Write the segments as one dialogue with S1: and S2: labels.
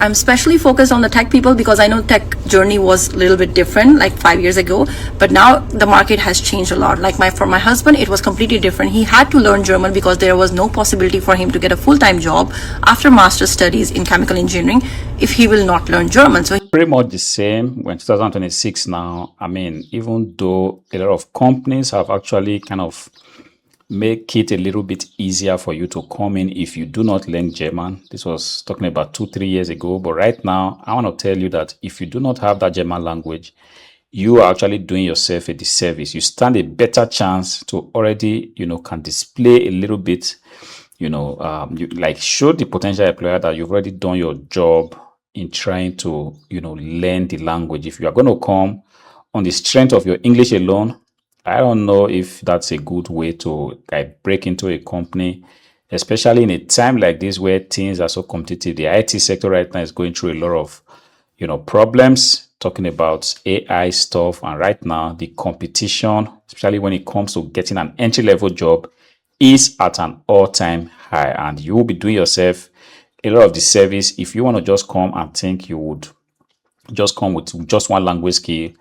S1: I'm especially focused on the tech people because I know tech journey was a little bit different like 5 years ago, but now the market has changed a lot. Like for my husband, it was completely different. He had to learn German because there was no possibility for him to get a full-time job after master's studies in chemical engineering if he will not learn German. So
S2: Pretty much the same when 2026 now. I mean, even though a lot of companies have actually kind of make it a little bit easier for you to come in if you do not learn German. This was talking about 2-3 years ago, but right now I want to tell you that if you do not have that German language, you are actually doing yourself a disservice. You stand a better chance to already, can display a little bit, you like show the potential employer that you've already done your job in trying to, learn the language. If you are going to come on the strength of your English alone, I don't know if that's a good way to like break into a company, especially in a time like this where things are so competitive. The IT sector right now is going through a lot of, problems, talking about AI stuff. And right now, the competition, especially when it comes to getting an entry level job, is at an all-time high. And you will be doing yourself a lot of disservice if you want to just come and think you would just come with just one language skill,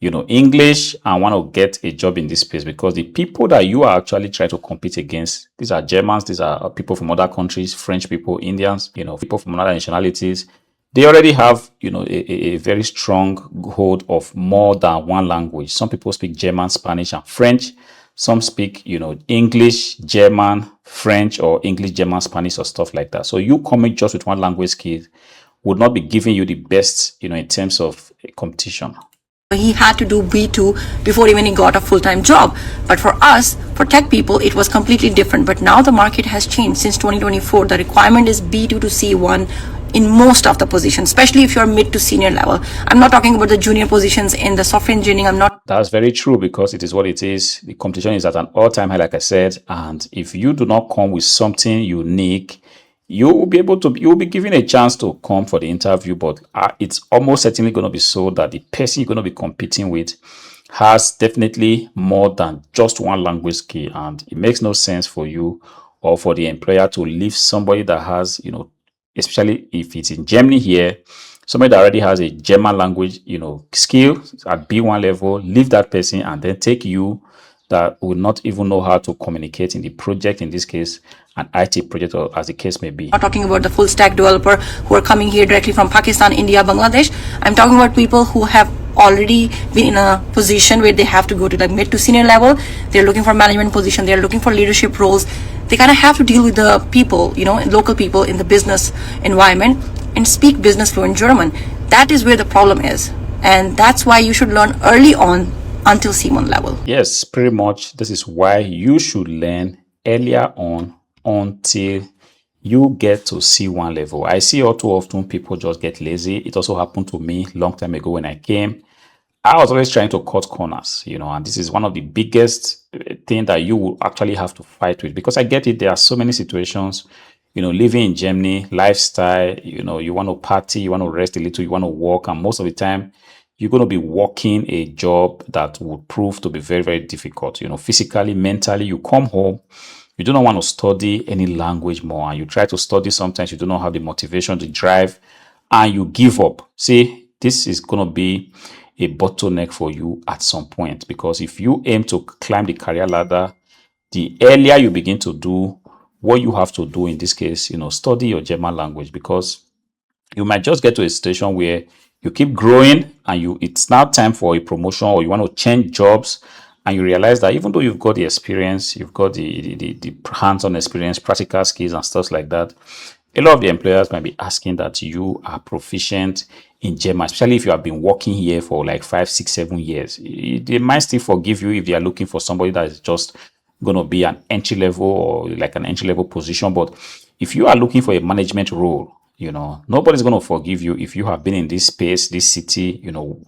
S2: English, and want to get a job in this space, because the people that you are actually trying to compete against, these are Germans, these are people from other countries, French people, Indians, people from other nationalities. They already have, a very strong hold of more than one language. Some people speak German, Spanish, and French. Some speak, English, German, French, or English, German, Spanish, or stuff like that. So you coming just with one language skill would not be giving you the best, in terms of competition.
S1: he had to do B2 before even he got a full-time job. But for us, for tech people, it was completely different. But now the market has changed. Since 2024, the requirement is B2 to C1 in most of the positions, especially if you're mid to senior level. I'm not talking about the junior positions in the software engineering.
S2: That's very true, because it is what it is. The competition is at an all-time high, like I said. And if you do not come with something unique, you will be given a chance to come for the interview, but it's almost certainly going to be so that the person you're going to be competing with has definitely more than just one language skill. And it makes no sense for you or for the employer to leave somebody that has, especially if it's in Germany here, somebody that already has a German language, skill at B1 level, leave that person and then take you that will not even know how to communicate in the project, in this case, an IT project, or as the case may be.
S1: I'm not talking about the full stack developer who are coming here directly from Pakistan, India, Bangladesh. I'm talking about people who have already been in a position where they have to go to the mid to senior level. They're looking for management position. They're looking for leadership roles. They kind of have to deal with the people, local people in the business environment and speak business fluent German. That is where the problem is. And that's why you should learn early on until C1 level.
S2: Yes, pretty much. This is why you should learn earlier on until you get to C1 level. I see all too often people just get lazy. It also happened to me long time ago when I came. I was always trying to cut corners, and this is one of the biggest thing that you will actually have to fight with, because I get it. There are so many situations, living in Germany, lifestyle, you want to party, you want to rest a little, you want to work, and most of the time you're going to be working a job that would prove to be very, very difficult, physically, mentally. You come home, you do not want to study any language more, and you try to study. Sometimes you do not have the motivation, the drive, and you give up. See, this is going to be a bottleneck for you at some point, because if you aim to climb the career ladder, the earlier you begin to do what you have to do, in this case, study your German language, because you might just get to a situation where you keep growing and it's now time for a promotion, or you want to change jobs, and you realize that even though you've got the experience, you've got the hands-on experience, practical skills and stuff like that, a lot of the employers might be asking that you are proficient in German, especially if you have been working here for like 5, 6, 7 years. They might still forgive you if they are looking for somebody that is just going to be an entry level, or like an entry level position. But if you are looking for a management role, nobody's going to forgive you if you have been in this space, this city,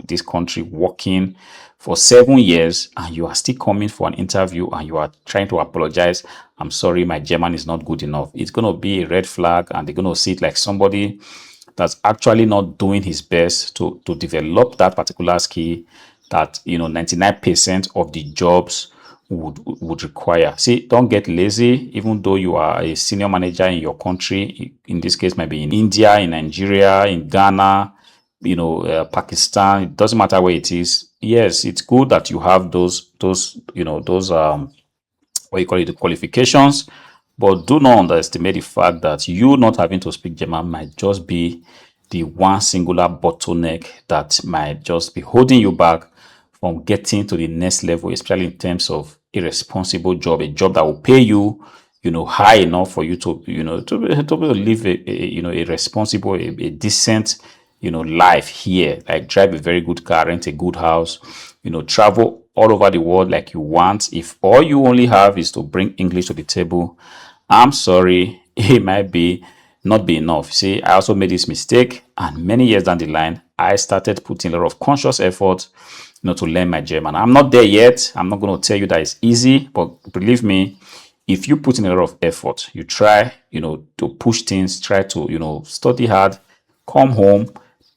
S2: this country, working for 7 years, and you are still coming for an interview and you are trying to apologize. I'm sorry, my German is not good enough. It's going to be a red flag, and they're going to see it like somebody that's actually not doing his best to develop that particular skill that, 99% of the jobs would require. See, don't get lazy. Even though you are a senior manager in your country, in this case, maybe in India, in Nigeria, in Ghana, Pakistan, it doesn't matter where it is. Yes, it's good that you have those what you call it, the qualifications, but do not underestimate the fact that you not having to speak German might just be the one singular bottleneck that might just be holding you back from getting to the next level, especially in terms of a responsible job, a job that will pay you, high enough for you to, to be able to live a responsible, a decent, life here. Like drive a very good car, rent a good house, travel all over the world like you want. If all you only have is to bring English to the table, I'm sorry, it might be not be enough. See, I also made this mistake, and many years down the line, I started putting a lot of conscious effort, to learn my German. I'm not there yet. I'm not going to tell you that it's easy, but believe me, if you put in a lot of effort, you try, to push things, try to, study hard, come home,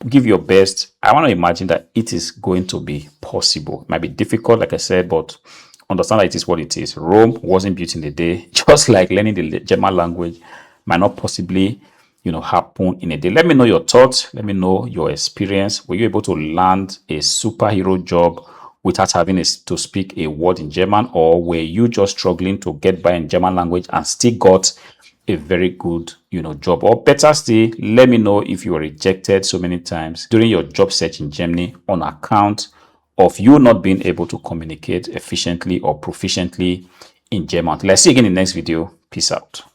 S2: give your best. I want to imagine that it is going to be possible. It might be difficult, like I said, but understand that it is what it is. Rome wasn't built in a day, just like learning the German language might not possibly, happen in a day. Let me know your thoughts. Let me know your experience. Were you able to land a superhero job without having to speak a word in German, or were you just struggling to get by in German language and still got a very good, job? Or better still, let me know if you were rejected so many times during your job search in Germany on account of you not being able to communicate efficiently or proficiently in German. Let's see you again in the next video. Peace out.